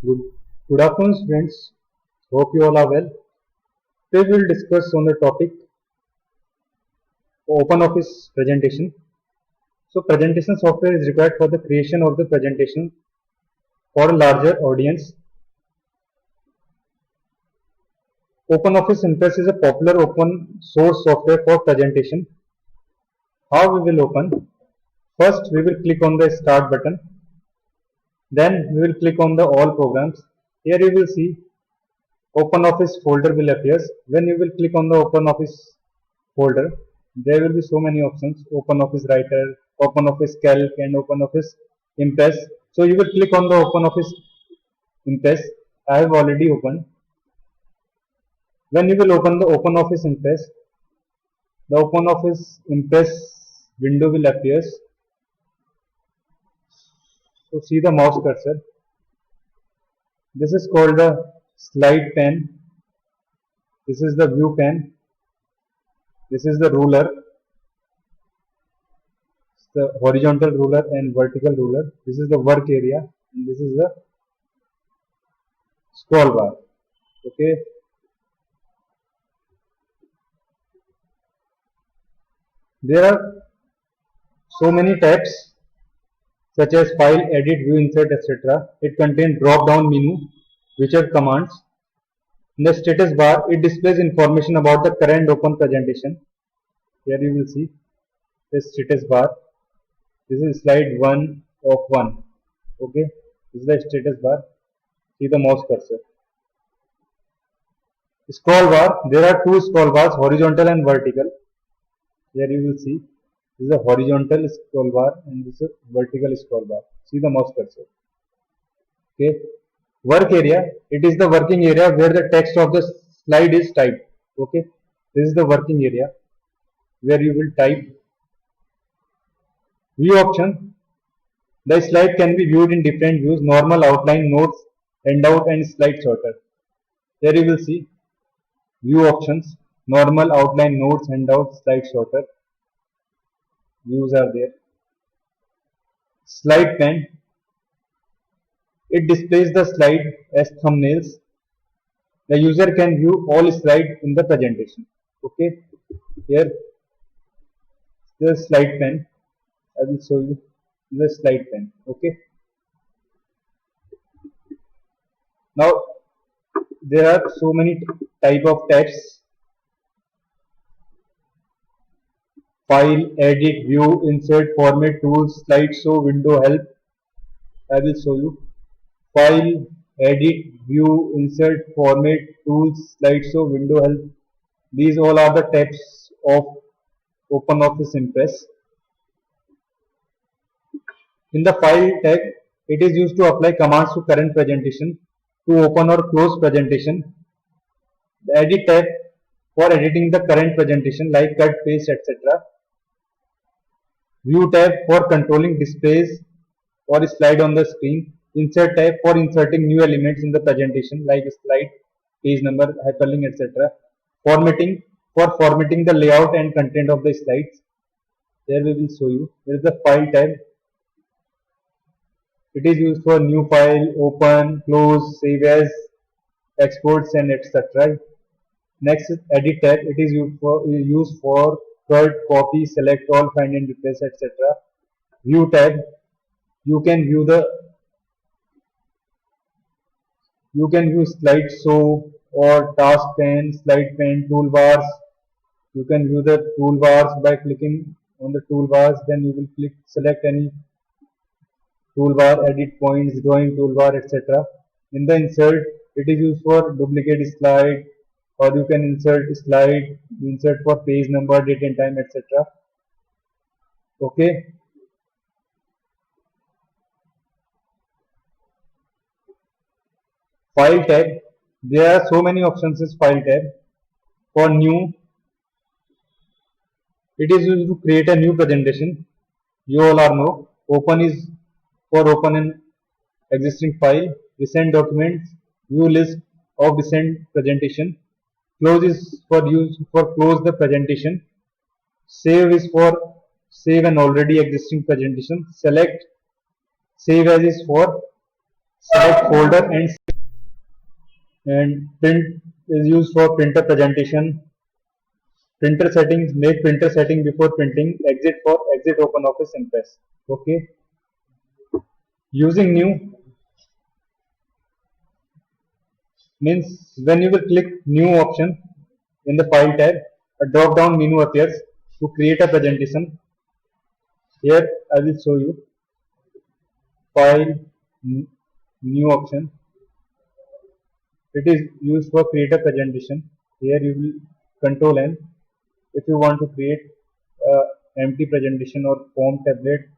Good, good afternoon, friends. Hope you all are well. Today we will discuss on the topic Open Office presentation. So, presentation software is required for the creation of the presentation for a larger audience. Open Office Impress is a popular open source software for presentation. How we will open? First, we will click on the Start button. Then we will click on the All Programs. Here you will see Open Office folder will appear. When you will click on the Open Office folder, there will be so many options: Open Office Writer, Open Office Calc, and Open Office Impress. So you will click on the Open Office Impress. I have already opened. When you will open the Open Office Impress, the Open Office Impress window will appear. So see the mouse cursor. This is called the slide pane. This is the view pane. This is the ruler, the horizontal ruler and vertical ruler. This is the work area, and this is the scroll bar. Okay. There are so many tabs such as file, edit, view, insert, etc. It contains drop down menu which are commands. In the status bar, it displays information about the current open presentation. Here you will see the status bar. This is slide 1 of 1. Okay, this is the status bar. See the mouse cursor. Scroll bar, there are two scroll bars, horizontal and vertical. Here you will see this is a horizontal scroll bar and this is a vertical scroll bar. See the mouse cursor. Okay. Work area, it is the working area where the text of the slide is typed. Okay. This is the working area where you will type. View option, the slide can be viewed in different views: normal, outline, notes, handout, and slide sorter. Here you will see view options: normal, outline, notes, handout, slide sorter. Views are there. Slide pane, it displays the slide as thumbnails. The user can view all slides in the presentation. Okay, here the slide pane. I will show you the slide pane. Okay, now there are so many type of tabs: file, edit, view, insert, format, tools, slideshow, window, help. I will show you file, edit, view, insert, format, tools, slideshow, window, help. These all are the tabs of OpenOffice Impress. In the file tab, it is used to apply commands to current presentation, to open or close presentation. The edit tab for editing the current presentation like cut, paste, etc. View tab for controlling displays or slide on the screen. Insert tab for inserting new elements in the presentation like slide, page number, hyperlink, etc. Formatting for formatting the layout and content of the slides. There we will show you. There is the file tab. It is used for new file, open, close, save as, exports, and etc. Next is edit tab. It is used for cut, copy, select all, find and replace, etc. View tab. You can view slideshow or task pane, slide pane, toolbars. You can view the toolbars by clicking on the toolbars. Then you will select any toolbar, edit points, drawing toolbar, etc. In the insert, it is used for duplicate slide, or you can insert for page number, date and time, etc. Okay. File tab. There are so many options in file tab. For new, it is used to create a new presentation. You all are know. Open is for open an existing file. Recent documents, view list of recent presentation. Close is for use for close the presentation. Save is for save an already existing presentation. Select, save as is for select folder and print is used for printer presentation. Printer settings, make printer setting before printing. Exit for exit OpenOffice Impress. Okay. Using new means when you will click new option in the file tab, a drop down menu appears to create a presentation. Here I will show you file, new option. It is used for create a presentation. Here you will control N if you want to create a empty presentation or form tablet,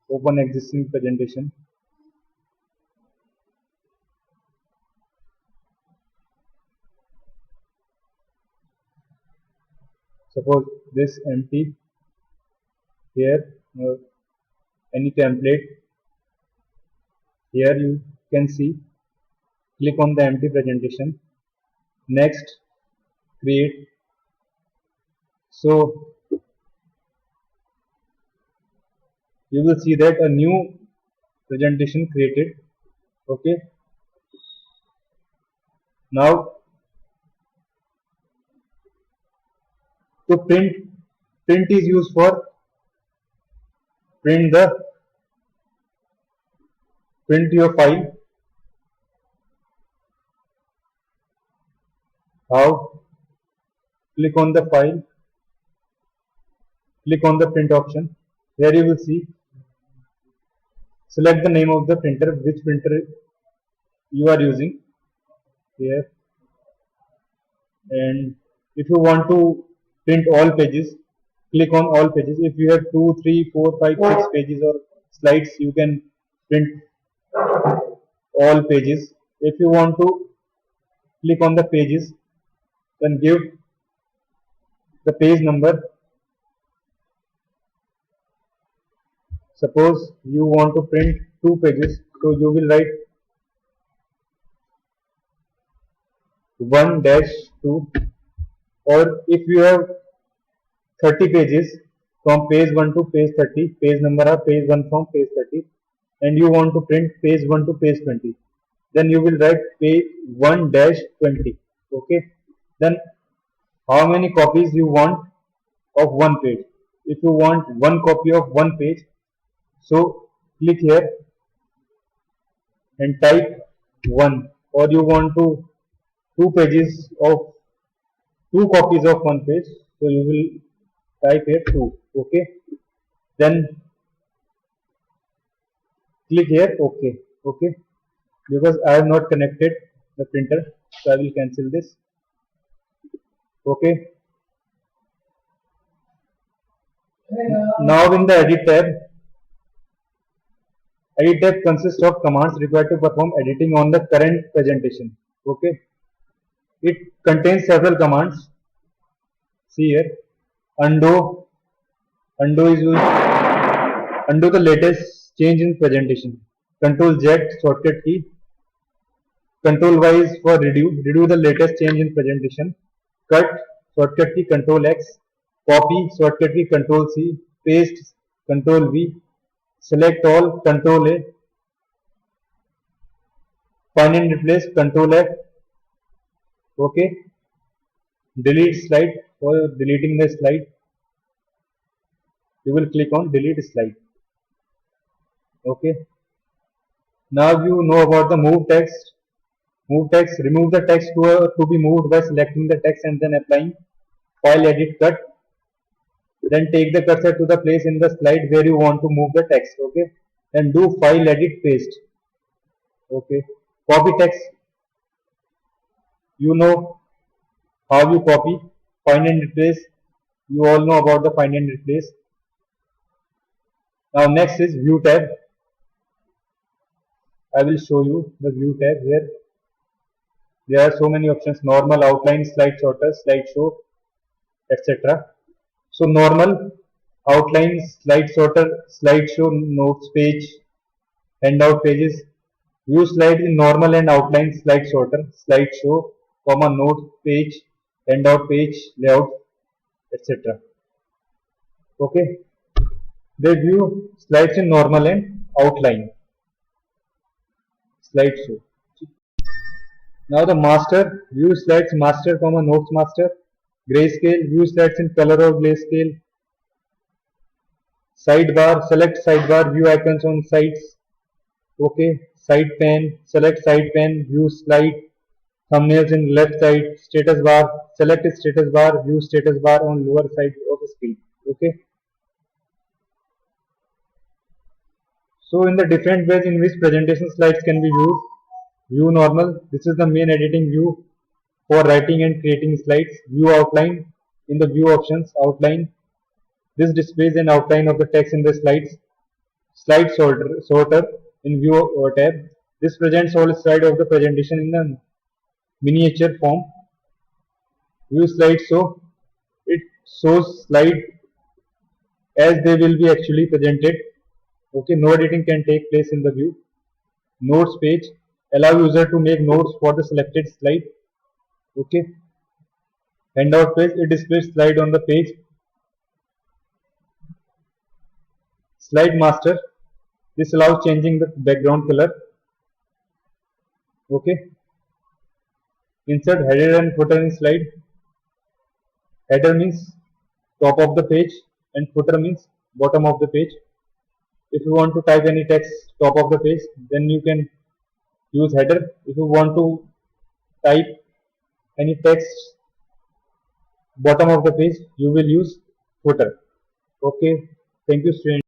open existing presentation. Suppose this empty, here any template, here you can see, click on the empty presentation, next create. So you will see that a new presentation created. Okay, now to print is used for print your file. How? Click on the file, click on the print option. Here you will see, select the name of the printer, which printer you are using here, and if you want to print all pages, click on all pages. If you have 2, 3, 4, 5, 6 pages or slides, you can print all pages. If you want to click on the pages, then give the page number. Suppose you want to print 2 pages, so you will write 1-2, or if you have 30 pages from page 1 to page 30, page number are page 1 from page 30, and you want to print page 1 to page 20, then you will write page 1-20. Okay, then how many copies you want of one page? If you want one copy of one page, so click here and type 1, or you want to 2 pages of 2 copies of one page, so you will type here 2. Okay, then click here OK. Okay, because I have not connected the printer, so I will cancel this. Okay, now in the edit tab consists of commands required to perform editing on the current presentation. Okay, it contains several commands. See here, undo is used, undo the latest change in presentation. Control Z shortcut key. Control Y is for redo the latest change in presentation. Cut shortcut key Control X. Copy shortcut key Control C. Paste Control V. Select all Control A. Find and replace Control F. Okay. Delete slide. For deleting the slide, you will click on delete slide. Okay. Now you know about the move text. Move text. Remove the text to be moved by selecting the text and then applying file edit cut. Then take the cursor to the place in the slide where you want to move the text. Okay, then do file edit paste. Okay, copy text. You know how you copy. Find and replace. You all know about the find and replace. Now next is view tab. I will show you the view tab here. There are so many options: normal, outline, slide sorter, slideshow, etc. So normal, outline, slide sorter, slideshow, notes page, handout pages. View slide in normal and outline, slide sorter, slideshow, comma, notes page, handout page, layout, etc. Okay, they view slides in normal and outline. slideshow. Now the master, view slides master, notes master, grayscale, view slides in color or grayscale, sidebar, select sidebar, view icons on sides, okay, side pane, select side pane, view slide, thumbnails in left side, status bar, select status bar, view status bar on lower side of the screen, okay. So in the different ways in which presentation slides can be viewed, view normal, this is the main editing view for writing and creating slides, view outline, in the view options, outline, this displays an outline of the text in the slides, slide sorter in view tab, this presents all slides of the presentation in a miniature form, view slide show, it shows slide as they will be actually presented, okay, no editing can take place in the view, notes page, allow user to make notes for the selected slide, okay, handout page, it displays slide on the page, slide master, this allows changing the background color, okay, insert header and footer in slide, header means top of the page and footer means bottom of the page. If you want to type any text top of the page, then you can use header. If you want to type any text bottom of the page, you will use footer. Okay, thank you students.